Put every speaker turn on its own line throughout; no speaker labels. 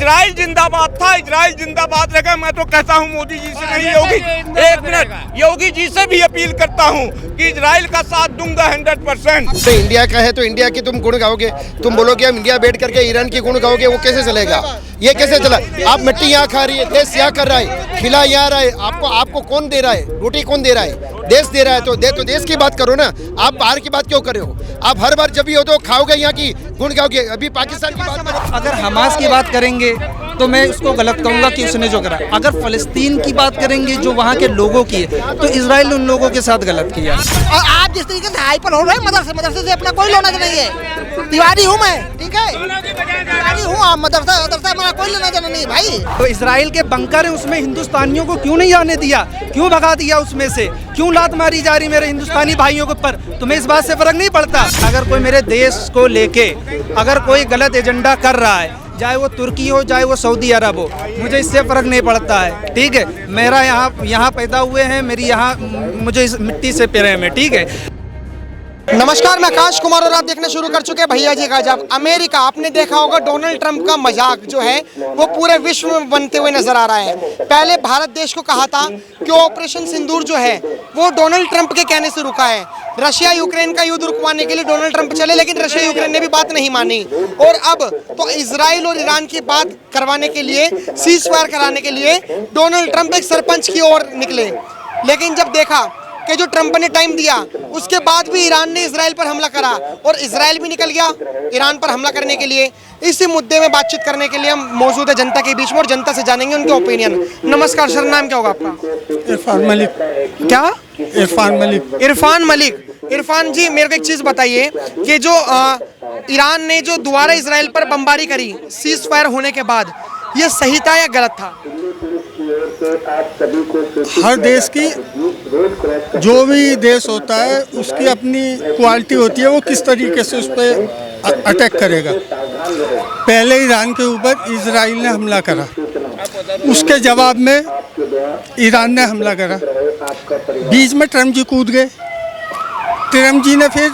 Israel जिंदाबाद था, Israel जिंदाबाद रहेगा। मैं तो कहता हूँ मोदी जी से नहीं, योगी, एक मिनट, योगी जी से भी अपील करता हूँ कि इजराइल का साथ दूंगा 100%।
तो इंडिया का है तो इंडिया की तुम गुण गाओगे, तुम बोलोगे हम इंडिया बैठ करके ईरान की गुण गाओगे, वो कैसे चलेगा? ये कैसे चला? आप मिट्टी यहाँ खा रही है, देश यहाँ कर रहा है, खिला यहाँ रहा है, आपको कौन दे रहा है? रोटी कौन दे रहा है? देश दे रहा है। तो देश की बात करो ना, आप बाहर की बात क्यों कर रहे हो? आप हर बार जब भी हो तो खाओगे यहाँ की गुण गाओगे। अभी पाकिस्तान की बात करो।
अगर हमास की बात करेंगे तो मैं उसको गलत कहूँगा कि उसने जो करा। अगर फ़लस्तीन की बात करेंगे जो वहाँ के लोगों की है, तो इजराइल ने उन लोगों के साथ गलत किया।
और आप जिस तरीके से हाइपर हो रहे हैं मदरसे से अपना कोई लेना देना नहीं है। तिवारी हूँ मैं, ठीक है, तिवारी हूँ। आप मदरसा हमारा कोई लेना देना नहीं भाई।
तो इजराइल के बंकर है, उसमें हिंदुस्तानियों को क्यों नहीं आने दिया? क्यों भगा दिया उसमें से? क्यों लात मारी जा रही मेरे हिंदुस्तानी भाइयों के ऊपर? तुम्हें इस बात से फर्क नहीं पड़ता? अगर कोई मेरे देश को लेके अगर कोई गलत एजेंडा कर रहा है, चाहे वो तुर्की हो चाहे वो सऊदी अरब हो, मुझे इससे फर्क नहीं पड़ता है, ठीक है। मेरा यहाँ पैदा हुए हैं, मेरी यहाँ, मुझे इस मिट्टी से प्रेम है, ठीक है।
नमस्कार, मैं आकाश कुमार और आप देखना शुरू कर चुके हैं भैया जी का जब। अमेरिका, आपने देखा होगा डोनाल्ड ट्रंप का मजाक जो है वो पूरे विश्व में बनते हुए नजर आ रहा है। पहले भारत देश को कहा था कि ऑपरेशन सिंदूर जो है वो डोनाल्ड ट्रंप के कहने से रुका है। रशिया यूक्रेन का युद्ध रुकवाने के लिए डोनाल्ड ट्रंप चले, लेकिन रशिया यूक्रेन ने भी बात नहीं मानी। और अब तो इजराइल और ईरान की बात करवाने के लिए, सीज फायर कराने के लिए डोनाल्ड ट्रंप एक सरपंच की ओर निकले। लेकिन जब देखा कि जो ट्रंप ने टाइम दिया, उसके बाद भी ईरान ने इजराइल पर हमला करा और इजराइल भी निकल गया ईरान पर हमला करने के लिए। इसी मुद्दे में बातचीत करने के लिए हम मौजूद है जनता के बीच में और जनता से जानेंगे उनके ओपिनियन। नमस्कार सर, नाम क्या होगा आपका?
इरफान मलिक।
क्या?
इरफान मलिक।
इरफान मलिक। इरफान जी, मेरे को एक चीज़ बताइए कि जो ईरान ने जो दोबारा इजराइल पर बमबारी करी सीज फायर होने के बाद, ये सही था या गलत था?
हर देश की, जो भी देश होता है उसकी अपनी क्वालिटी होती है, वो किस तरीके से उस पर अटैक करेगा। पहले ईरान के ऊपर इजराइल ने हमला करा, उसके जवाब में ईरान ने हमला करा। बीच में ट्रंप जी कूद गए। ट्रंप जी ने फिर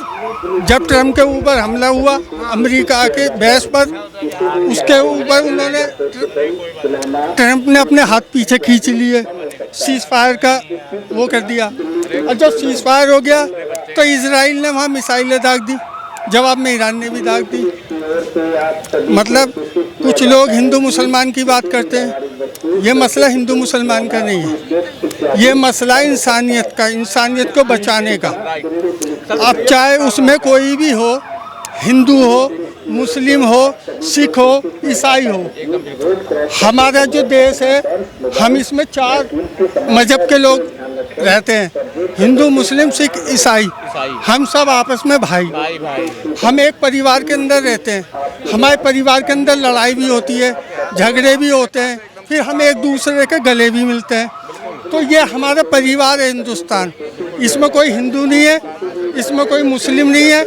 जब ट्रंप के ऊपर हमला हुआ अमेरिका के बेस पर, उसके ऊपर उन्होंने, ट्रंप ने अपने हाथ पीछे खींच लिए, सीज फायर का वो कर दिया। और जब सीज फायर हो गया तो इजराइल ने वहाँ मिसाइलें दाग दी, जवाब में ईरान ने भी दाग दी। मतलब कुछ लोग हिंदू मुसलमान की बात करते हैं, ये मसला हिंदू मुसलमान का नहीं है, ये मसला इंसानियत का, इंसानियत को बचाने का। अब चाहे उसमें कोई भी हो, हिंदू हो, मुस्लिम हो, सिख हो, ईसाई हो, हमारा जो देश है हम इसमें 4 मजहब के लोग रहते हैं, हिंदू, मुस्लिम, सिख, ईसाई। हम सब आपस में भाई, हम एक परिवार के अंदर रहते हैं। हमारे परिवार के अंदर लड़ाई भी होती है, झगड़े भी होते हैं, फिर हम एक दूसरे के गले भी मिलते हैं। तो ये हमारा परिवार है हिंदुस्तान। इसमें कोई हिंदू नहीं है, इसमें कोई मुस्लिम नहीं है,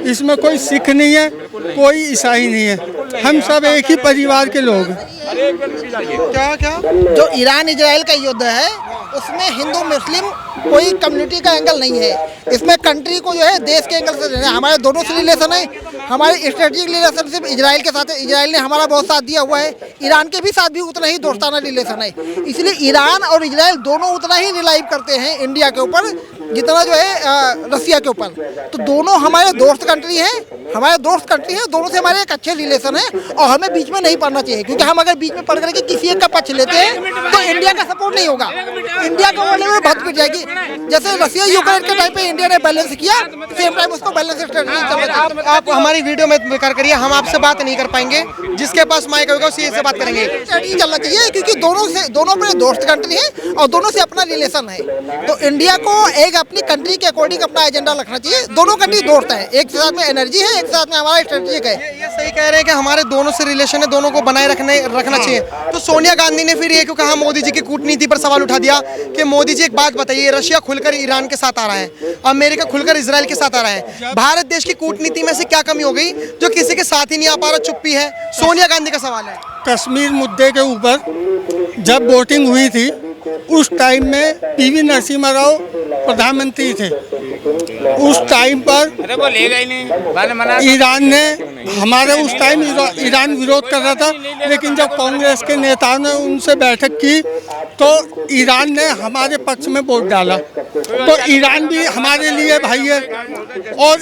इसमें कोई सिख नहीं है, कोई ईसाई नहीं है, हम सब एक ही परिवार के लोग हैं।
क्या जो ईरान इजराइल का युद्ध है उसमें हिंदू मुस्लिम कोई कम्युनिटी का एंगल नहीं है, इसमें कंट्री को जो है देश के एंगल से रहना है। हमारे दोनों से रिलेशन है, हमारे स्ट्रेटेजिक रिलेशनशिप इजराइल के साथ है, इजराइल ने हमारा बहुत साथ दिया हुआ है, ईरान के भी साथ भी उतना ही दोस्ताना रिलेशन है। इसलिए ईरान और इजराइल दोनों उतना ही रिलाइव करते हैं इंडिया के ऊपर जितना जो है रसिया के ऊपर। तो दोनों हमारे दोस्त कंट्री हैं, हमारे दोस्त कंट्री है, दोनों से हमारे एक अच्छे रिलेशन है और हमें बीच में नहीं पड़ना चाहिए, क्योंकि हम अगर बीच में पड़ करके किसी एक का पक्ष लेते हैं तो इंडिया का सपोर्ट नहीं होगा, इंडिया का वर्ल्ड में बहुत पिट जाएगी। जैसे रसिया यूक्रेन के टाइम पे इंडिया ने बैलेंस किया, सेम टाइम उसको बैलेंस स्ट्रेटजी। आप हमारी वीडियो में बेकार करिए, हम आपसे बात नहीं कर पाएंगे, जिसके पास माइक होगा उसी से बात करेंगे। स्ट्रेटजी चलना चाहिए, क्योंकि दोनों अपने दोस्त कंट्री है और दोनों से अपना रिलेशन है। तो इंडिया को एक अपनी कंट्री के अकॉर्डिंग अपना एजेंडा रखना चाहिए। दोनों कंट्री दोस्त है, एक साथ में एनर्जी है, एक साथ में हमारा स्ट्रेटेजिक है। ये सही कह रहे हैं कि हमारे दोनों से रिलेशन है, दोनों को बनाए रखना चाहिए। तो सोनिया गांधी ने फिर ये क्यों कहा, मोदी जी की कूटनीति पर सवाल उठा दिया कि मोदी जी एक बात बताइए, रशिया खुलकर ईरान के साथ आ रहा है, अमेरिका खुलकर इजराइल के साथ आ रहा है, भारत देश की कूटनीति में से क्या कमी हो गई जो किसी के साथ ही नहीं आ पा रहा, चुप्पी है? सोनिया गांधी का सवाल है।
कश्मीर मुद्दे के ऊपर जब वोटिंग हुई थी उस टाइम में पीवी नरसिम्हा राव प्रधानमंत्री थे, उस टाइम पर
अरे वो ले गए नहीं,
ईरान ने हमारे उस टाइम ईरान विरोध कर रहा था, लेकिन जब कांग्रेस के नेताओं ने उनसे बैठक की तो ईरान ने हमारे पक्ष में वोट डाला। तो ईरान भी हमारे लिए भाई है और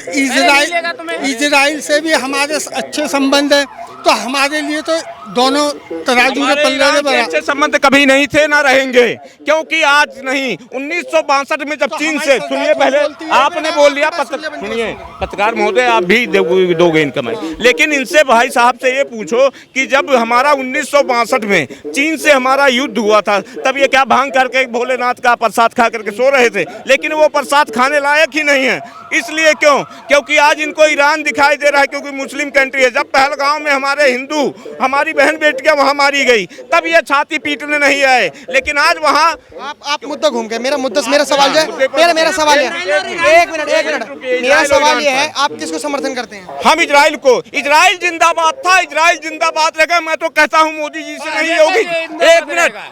इजराइल से भी हमारे अच्छे संबंध है, तो हमारे लिए तो दोनों तराजू के पल्ले पर
अच्छे संबंध कभी नहीं थे ना रहेंगे, क्योंकि आज नहीं 1962 में जब चीन से, सुनिए पहले आपने बोल लिया, सुनिए पत्रकार महोदय आप भी दोगे इनका मैं, लेकिन इनसे भाई साहब से ये पूछो कि जब हमारा 1962 में चीन से हमारा युद्ध हुआ था तब ये क्या भांग करके भोलेनाथ का प्रसाद खा करके सो रहे थे, लेकिन वो प्रसाद खाने लायक ही नहीं है। इसलिए क्योंकि आज इनको ईरान दिखाई दे रहा है, क्योंकि मुस्लिम कंट्री है। जब पहलगांव में हमारे हिंदू हमारी बहन बेटियां वहां मारी गई तब ये छाती पीटने नहीं आए, लेकिन आज वहां
आप मुद्दा घूम गए। मेरा सवाल जो है, मेरा सवाल है, एक मिनट मेरा सवाल ये है, आप किसको समर्थन करते हैं?
हम इजराइल को, इजराइल जिंदाबाद था, इजराइल जिंदाबाद रहेगा। मैं तो कहता हूं मोदी जी से नहीं,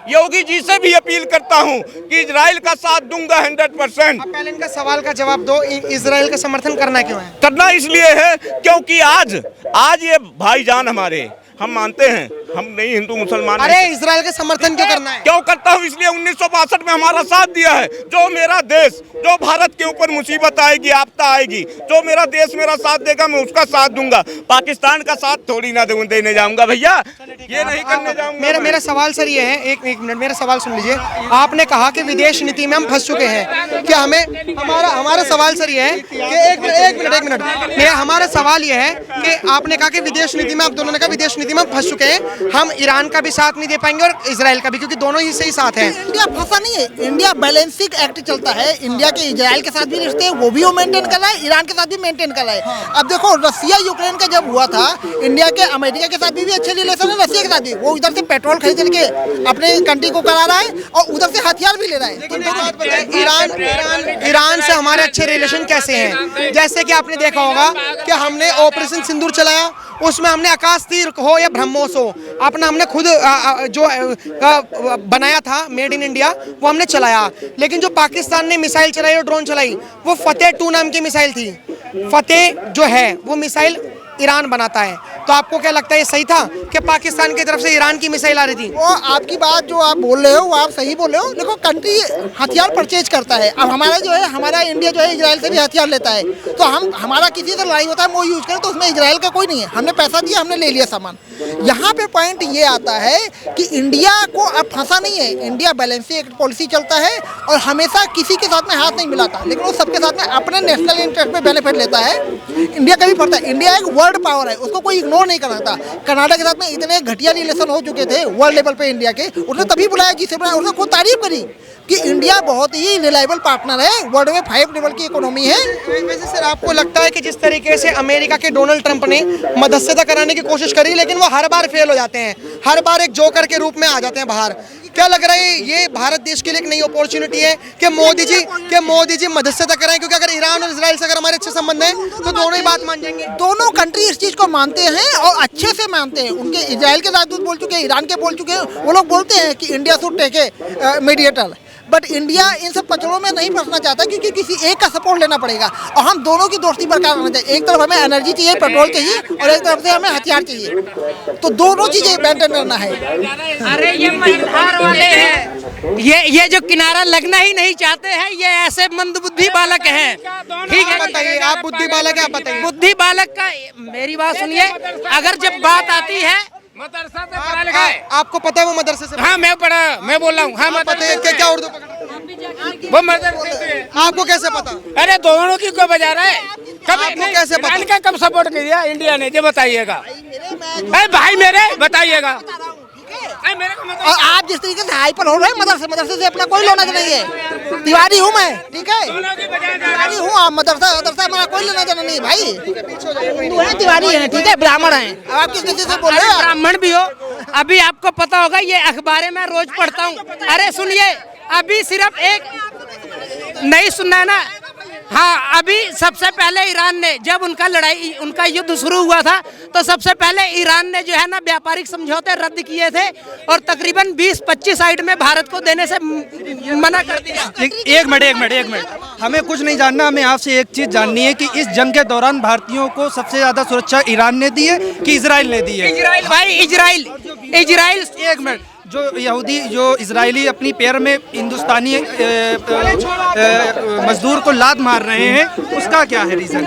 योगी जी से भी अपील करता हूं कि इजराइल का साथ दूंगा 100%।
पहले इनका सवाल का जवाब दो, इजराइल का समर्थन करना क्यों है?
करना इसलिए है क्योंकि आज ये भाईजान हमारे, हम मानते हैं हम नहीं हिंदू मुसलमान।
अरे इजराइल का समर्थन क्यों करना है?
क्यों करता हूँ? इसलिए 1962 में हमारा साथ दिया है। जो मेरा देश, जो भारत के ऊपर मुसीबत आएगी, आपदा आएगी, जो मेरा देश मेरा साथ देगा मैं उसका साथ दूंगा। पाकिस्तान का साथ थोड़ी ना देने जाऊंगा भैया, ये नहीं करने जाऊंगा।
मेरा सवाल सर ये है, एक मिनट मेरा सवाल सुन लीजिए। आपने कहा कि विदेश नीति में हम फंस चुके हैं, क्या हमें हमारा सवाल सर ये है कि एक मिनट हमारा सवाल ये है कि आपने कहा कि विदेश नीति में, आप दोनों ने कहा विदेश नीति में हम फंस चुके हैं, हम ईरान का भी साथ नहीं दे पाएंगे और इजराइल का भी, क्योंकि दोनों ही सही साथ हैं।
इंडिया फंसा नहीं है, इंडिया बैलेंसिंग एक्ट चलता है। इंडिया के इजराइल के साथ भी रिश्ते हैं, वो भी वो मेंटेन कर रहा है, ईरान के साथ भी मेंटेन कर रहा है। अब देखो रसिया यूक्रेन का जब हुआ था, इंडिया के अमेरिका के साथ भी अच्छे रिलेशन है, रसिया के साथ भी। वो इधर से पेट्रोल खरीद के अपने कंट्री को करा रहा है और उधर से हथियार भी ले रहा है।
ईरान से हमारे अच्छे रिलेशन कैसे हैं? जैसे कि आपने देखा होगा कि हमने ऑपरेशन सिंदूर चलाया, उसमें हमने आकाश तीर हो या ब्रह्मोस हो, अपना हमने खुद जो बनाया था मेड इन इंडिया, वो हमने चलाया। लेकिन जो पाकिस्तान ने मिसाइल चलाई और ड्रोन चलाई, वो फतेह 2 नाम की मिसाइल थी। फतेह जो है वो मिसाइल ईरान बनाता है। तो आपको क्या लगता है ये सही था कि पाकिस्तान की तरफ से ईरान की मिसाइल आ रही थी?
वो आपकी बात जो आप बोल रहे हो वो आप सही बोल रहे हो। देखो कंट्री हथियार परचेज करता है। अब हमारा जो है, हमारा इंडिया जो है इजराइल से भी हथियार लेता है, तो हमारा किसी से लड़ाई होता है, वो यूज करें तो उसमें इजराइल का कोई नहीं है। हमने पैसा दिया, हमने ले लिया सामान। यहाँ पे पॉइंट ये आता है कि इंडिया को अब फंसा नहीं है। इंडिया बैलेंसिंग पॉलिसी चलता है और हमेशा किसी के साथ में हाथ नहीं मिलाता, लेकिन वो सबके साथ में अपने नेशनल इंटरेस्ट में बेनिफिट लेता है। इंडिया कभी फंसता है। इंडिया एक वर्ल्ड पावर है, उसको कोई इग्नोर नहीं कर सकता। कनाडा के साथ में इतने घटिया रिलेशन हो चुके थे वर्ल्ड लेवल पे इंडिया के, उसने तभी बुलाया जिसे बुलाया, उसने खुद तारीफ करी कि इंडिया बहुत ही रिलायबल पार्टनर है, वर्ल्ड में 5 लेवल की इकोनॉमी है।
वैसे सर आपको लगता है कि जिस तरीके से अमेरिका के डोनाल्ड ट्रंप ने मध्यस्थता कराने की कोशिश करी, लेकिन वो हर बार फेल हो जाते हैं, हर बार एक जोकर के रूप में आ जाते हैं बाहर, क्या लग रहा है ये भारत देश के लिए एक नई अपॉर्चुनिटी है कि मोदी जी मध्यस्थता कराएं? क्योंकि अगर ईरान और इजराइल से अगर हमारे अच्छे संबंध हैं तो दोनों ही बात मान जाएंगे।
दोनों कंट्री इस चीज को मानते हैं और अच्छे से मानते हैं। उनके इजराइल के राजदूत बोल चुके हैं, ईरान के बोल चुके हैं, वो लोग बोलते हैं कि India should take a mediator. But India इन सब कचरों में नहीं फंसना चाहता, क्योंकि किसी एक का सपोर्ट लेना पड़ेगा और हम दोनों की दोस्ती बरकरार रहना चाहिए। एक तरफ हमें एनर्जी चाहिए, पेट्रोल चाहिए, और एक तरफ से हमें हथियार चाहिए, तो दोनों चीजें मेंटेन करना है।
अरे ये मझधार वाले हैं, ये जो किनारा लगना ही नहीं चाहते हैं, ये ऐसे मंदबुद्धि बालक हैं। ठीक है,
बताइए आप बुद्धि बालक है, आप बताइए।
बुद्धि बालक का मेरी बात सुनिए, अगर जब बात आती है
मदरसा से पढ़ा लिखा है,
आपको पता है वो मदरसे से?
हाँ मैं पढ़ा, मैं बोल रहा हूँ। हाँ
पता है क्या उर्दू
वो मदरसे से।
आपको कैसे पता?
अरे दोनों की क्यों बजा रहा है?
आपको कैसे पता?
इनका कब सपोर्ट किया इंडिया ने, ये बताइएगा। अरे भाई मेरे बताइएगा।
और आप जिस तरीके से हाइपर हो रहे हैं मदरसे से अपना कोई लेना देना नहीं है। तिवारी हूँ मैं, ठीक है, तिवारी हूँ। आप मदरसा हमारा कोई लेना देना नहीं है भाई। हिंदू है, तिवारी है, ठीक है, ब्राह्मण है। अब आप किस तरीके से बोल रहे हैं?
ब्राह्मण भी हो, अभी आपको पता होगा, ये अखबारें मैं रोज पढ़ता हूँ। अरे सुनिए, अभी सिर्फ एक नहीं सुनना है ना। हाँ, अभी सबसे पहले ईरान ने, जब उनका युद्ध शुरू हुआ था, तो सबसे पहले ईरान ने जो है ना व्यापारिक समझौते रद्द किए थे और तकरीबन 20-25 साइड में भारत को देने से मना कर दिया।
एक मिनट हमें कुछ नहीं जानना, हमें आपसे एक चीज जाननी है कि इस जंग के दौरान भारतीयों को सबसे ज्यादा सुरक्षा ईरान ने दी है कि इजराइल ने दी है?
इजराइल भाई, इजराइल।
एक मिनट, जो यहूदी जो इजरायली अपनी पैर में हिंदुस्तानी मजदूर को लात मार रहे हैं, उसका क्या है रीजन?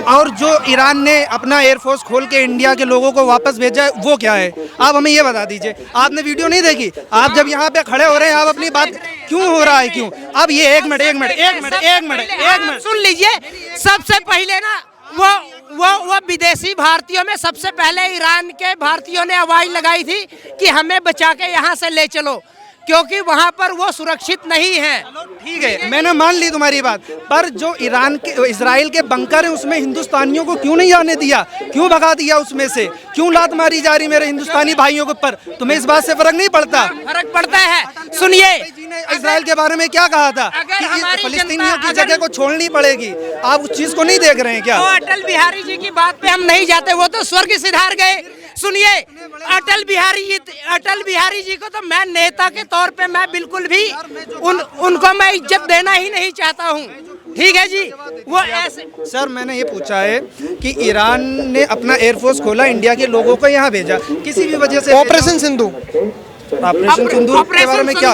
और जो ईरान ने अपना एयरफोर्स खोल के इंडिया के लोगों को वापस भेजा है, वो क्या है? आप हमें ये बता दीजिए। आपने वीडियो नहीं देखी? आप जब यहाँ पे खड़े हो रहे हैं, आप अपनी बात क्यों हो रहा है, क्यों? अब ये एक मिनट
सुन लीजिए। सबसे पहले ना वो विदेशी भारतीयों में सबसे पहले ईरान के भारतीयों ने आवाज लगाई थी कि हमें बचा के यहाँ से ले चलो, क्योंकि वहाँ पर वो सुरक्षित नहीं है।
ठीक है, मैंने मान ली तुम्हारी बात, पर जो ईरान के इजराइल के बंकर है उसमें हिंदुस्तानियों को क्यों नहीं आने दिया? क्यों भगा दिया उसमें से? क्यों लात मारी जा रही मेरे हिंदुस्तानी भाइयों के ऊपर? तुम्हें इस बात से फर्क नहीं पड़ता?
फर्क पड़ता है। सुनिए,
इजराइल के बारे में क्या कहा था कि फलस्तीनियों की जगह को छोड़नी पड़ेगी। आप उस चीज को नहीं देख रहे हैं क्या?
तो अटल बिहारी जी की बात पे हम नहीं जाते, वो तो स्वर्ग सिधार गए। सुनिए, अटल बिहारी जी को तो मैं नेता के तौर पे मैं बिल्कुल भी उनको मैं इज्जत देना ही नहीं चाहता हूँ। ठीक है जी, वो ऐसे।
सर, मैंने ये पूछा है कि ईरान ने अपना एयरफोर्स खोला, इंडिया के लोगों को यहाँ भेजा, किसी भी वजह से
ऑपरेशन सिंधु
के बारे में क्या?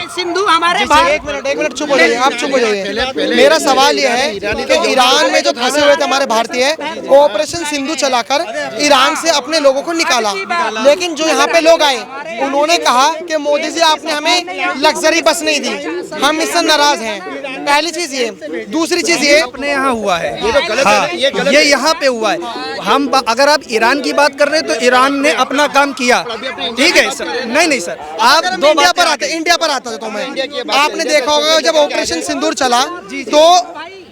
सिंधु हमारे भाई।
एक मिनट चुप हो जाइए, आप चुप हो जाइए। मेरा सवाल यह है कि ईरान में जो फंसे हुए थे हमारे भारतीय, ऑपरेशन सिंधु चलाकर ईरान से अपने लोगों को निकाला, लेकिन जो यहाँ पे लोग आए उन्होंने कहा कि मोदी जी आपने हमें लग्जरी बस नहीं दी, हम इससे नाराज हैं। पहली चीज ये। दूसरी चीज ये,
अपने यहाँ हुआ है, ये यहाँ पे हुआ है। हम अगर आप ईरान की बात कर रहे हैं तो ईरान ने अपना काम किया, ठीक है सर। नहीं सर, आप दो
इंडिया पर आता था तो मैं, आपने देखा होगा जब ऑपरेशन सिंदूर चला तो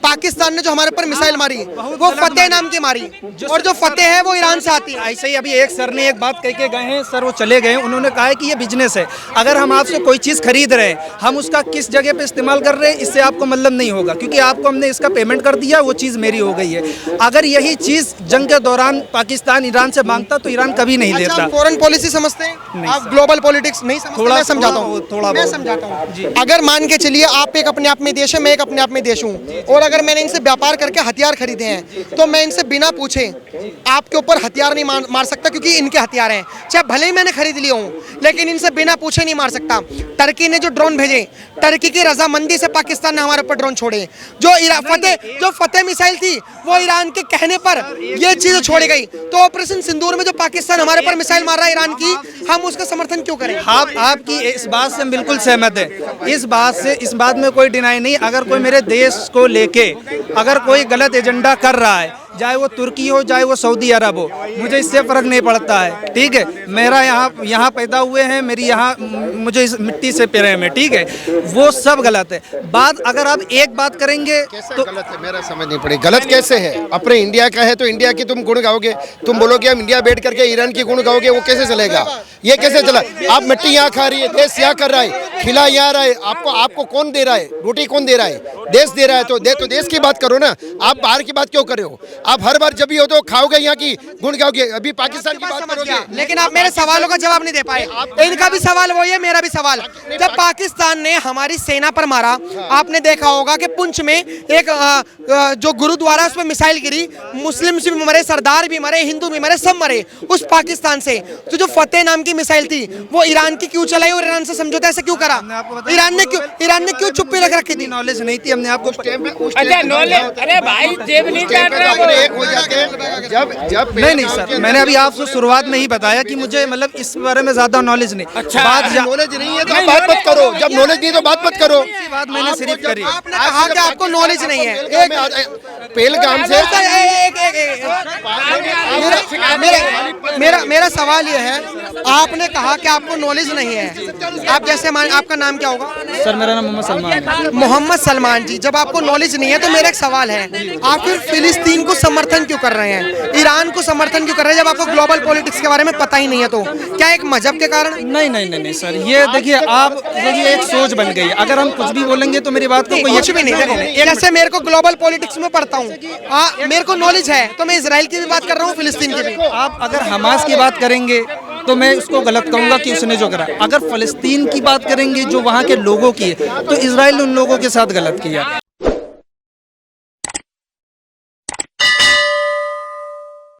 पाकिस्तान ने जो हमारे ऊपर मिसाइल मारी वो फतेह नाम की मारी, और जो फतेह है वो ईरान से आती है।
ऐसे ही अभी एक सर ने एक बात कह के गए हैं, सर वो चले गए, उन्होंने कहा है कि ये बिजनेस है। अगर हम आपसे कोई चीज़ खरीद रहे हैं, हम उसका किस जगह पे इस्तेमाल कर रहे हैं, इससे आपको मतलब नहीं होगा, क्योंकि आपको हमने इसका पेमेंट कर दिया, वो चीज़ मेरी हो गई है। अगर यही चीज़ जंग के दौरान पाकिस्तान ईरान से मांगता तो ईरान कभी नहीं देता।
फॉरेन पॉलिसी समझते हैं आप? ग्लोबल पॉलिटिक्स नहीं समझते? मैं समझाता हूँ। अगर मान के चलिए आप एक अपने आप में देश है, मैं एक अपने आप में देश हूँ, और अगर मैंने इनसे व्यापार करके हथियार खरीदे हैं तो मैं इनसे बिना पूछे आपके ऊपर हथियार नहीं मार सकता, क्योंकि इनके हथियार हैं। चाहे भले ही मैंने खरीद लिए हों, लेकिन इनसे बिना पूछे नहीं मार सकता। टर्की ने जो ड्रोन भेजे, टर्की की रजामंदी से पाकिस्तान ने हमारे ऊपर ड्रोन छोड़े। जो फतेह मिसाइल थी वो ईरान के कहने पर ये चीज छोड़ी गई। तो ऑपरेशन सिंदूर में जो पाकिस्तान हमारे ऊपर मिसाइल मार रहा है ईरान की, हम उसका समर्थन क्यों करें?
आपकी इस बात से हम बिल्कुल सहमत है। इस बात में कोई डिनाई नहीं। अगर कोई मेरे देश को लेके अगर कोई गलत एजेंडा कर रहा है, चाहे वो तुर्की हो चाहे वो सऊदी अरब हो, मुझे इससे फर्क नहीं पड़ता है। ठीक है, मेरा यहाँ पैदा हुए हैं, मेरी यहाँ मुझे इस मिट्टी से पैरे में, ठीक है, वो सब गलत है। बात अगर आप एक बात करेंगे तो
गलत है, मेरा समझ नहीं पड़ी। गलत कैसे है? अपने इंडिया का है तो इंडिया की तुम गुण गाओगे, तुम बोलोगे हम इंडिया बैठ करके ईरान की गुण गाओगे, वो कैसे चलेगा? ये कैसे चला? आप मिट्टी यहाँ खा रही है, देश यहाँ कर रहा है, खिला यहाँ रहा है, आपको कौन दे रहा है? रोटी कौन दे रहा है? देश दे रहा है। तो देश की बात करो ना, आप बाहर की बात क्यों कर रहे हो? आप हर बार जब भी हो तो खाओगे यहाँ की गुण गाओगे, अभी पाकिस्तान की बात करोगे।
लेकिन आप मेरे सवालों का जवाब नहीं दे पाए। इनका भी सवाल वही है, मेरा भी सवाल। जब पाकिस्तान ने हमारी सेना पर मारा, आपने देखा होगा कि पुंछ में एक जो गुरुद्वारा उस पर मिसाइल गिरी, मुस्लिम भी मरे, सरदार भी मरे, हिंदू भी मरे, सब मरे उस पाकिस्तान से। तो जो फतेह नाम की मिसाइल थी वो ईरान की क्यों चलाई और ईरान से समझौता ऐसे क्यों करा? ईरान ने क्यों चुप्पी रख रखी थी?
नॉलेज नहीं थी, हमने आपको
अच्छा नॉलेज। अरे भाई जेब नहीं काट रहा
जब
नहीं सर, मैंने अभी आपसे शुरुआत में ही बताया कि मुझे मतलब इस बारे में ज्यादा नॉलेज नहीं।
अच्छा,
नॉलेज नहीं है तो आप बात मत करो। जब नॉलेज नहीं तो बात मत करो।
बात मैंने सिर्फ करी।
आपने कहा कि आपको नॉलेज नहीं है।
पहलगाम से
मेरा सवाल ये है, आपने कहा कि आपको नॉलेज नहीं है। आप जैसे आपका नाम क्या होगा?
सर मेरा नाम मोहम्मद सलमान।
मोहम्मद सलमान जी, जब आपको नॉलेज नहीं है तो मेरा एक सवाल है, आप फिर फिलिस्तीन को समर्थन क्यों कर रहे हैं, ईरान को समर्थन क्यों कर रहे हैं, जब आपको ग्लोबल पॉलिटिक्स के बारे में पता ही नहीं है? तो क्या एक मजहब के कारण?
नहीं सर, ये देखिए आप ये एक सोच बन गई। अगर हम कुछ भी बोलेंगे तो मेरी बात को कोई
कुछ भी नहीं। जैसे मेरे को ग्लोबल पॉलिटिक्स में पढ़ता हूँ, मेरे को नॉलेज है, तो मैं इजराइल की भी बात कर रहा हूँ, फिलिस्तीन की भी।
आप अगर हमास की बात करेंगे तो मैं उसको गलत कहूंगा कि उसने जो करा। अगर फलस्तीन की बात करेंगे जो वहाँ के लोगों की है, तो इजराइल ने उन लोगों के साथ गलत किया।